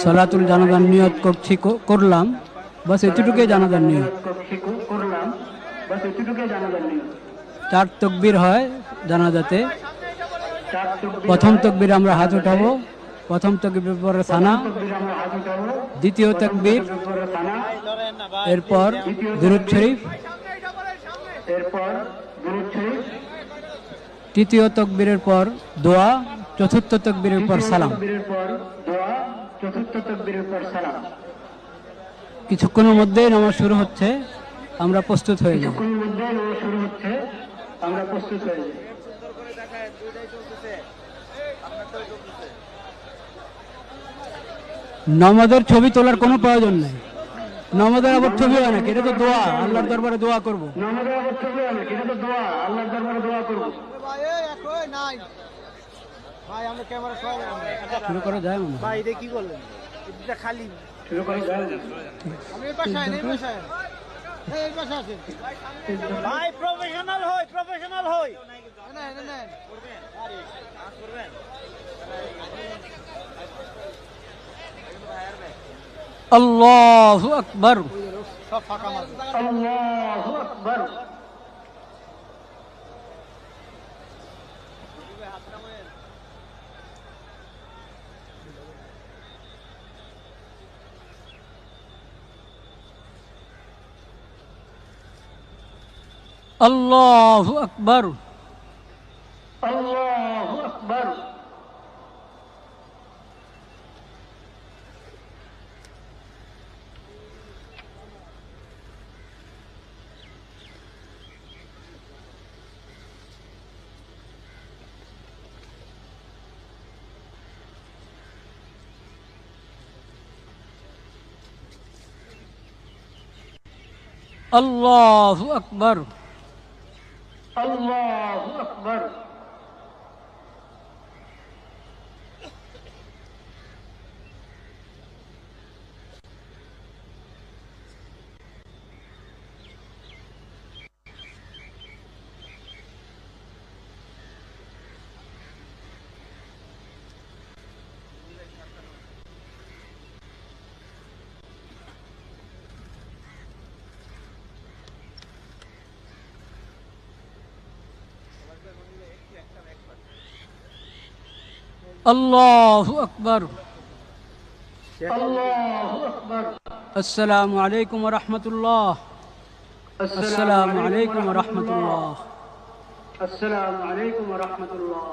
সালাতুল জানাজার নিয়ত করলাম, বাস এতটুকুই জানাজার নিয়ত। 4 তাকবীর হয় জানাজাতে। প্রথম তাকবীর আমরা হাত উঠাবো, প্রথম তাকবীর পরে সানা, দ্বিতীয় তাকবীর, এরপর দুরূদ শরীফ, তৃতীয় তাকবীরের পর দোয়া, চতুর্থ তাকবীরের পর সালাম। কিছুক্ষণের মধ্যেই নামাজ শুরু হচ্ছে, আমরা প্রস্তুত হয়ে যাই। নামাজের ছবি তোলার কোনো প্রয়োজন নেই। নামাজের আবার ছবি হয় নাকি? এটা তো দোয়া, আল্লাহর দরবারে দোয়া করব। শুরু করা যায় না ভাই? এটা কি করলেন? এটা খালি শুরু করা যায় না। আমি এই পাশে এই পাশে আছে ভাই। প্রফেশনাল হই না না করবেন। আরে কাজ করবেন। আল্লাহু আকবার। সব ফাঁকা মারবে। আল্লাহু আকবার। আল্লাহু আকবার। আল্লাহু আকবার। আল্লাহু আকবার। আল্লাহু আকবার। আল্লাহু আকবার। আল্লাহু আকবার। আসসালামু আলাইকুম ওয়া রাহমাতুল্লাহ। আসসালামু আলাইকুম ওয়া রাহমাতুল্লাহ। আসসালামু আলাইকুম ওয়া রাহমাতুল্লাহ।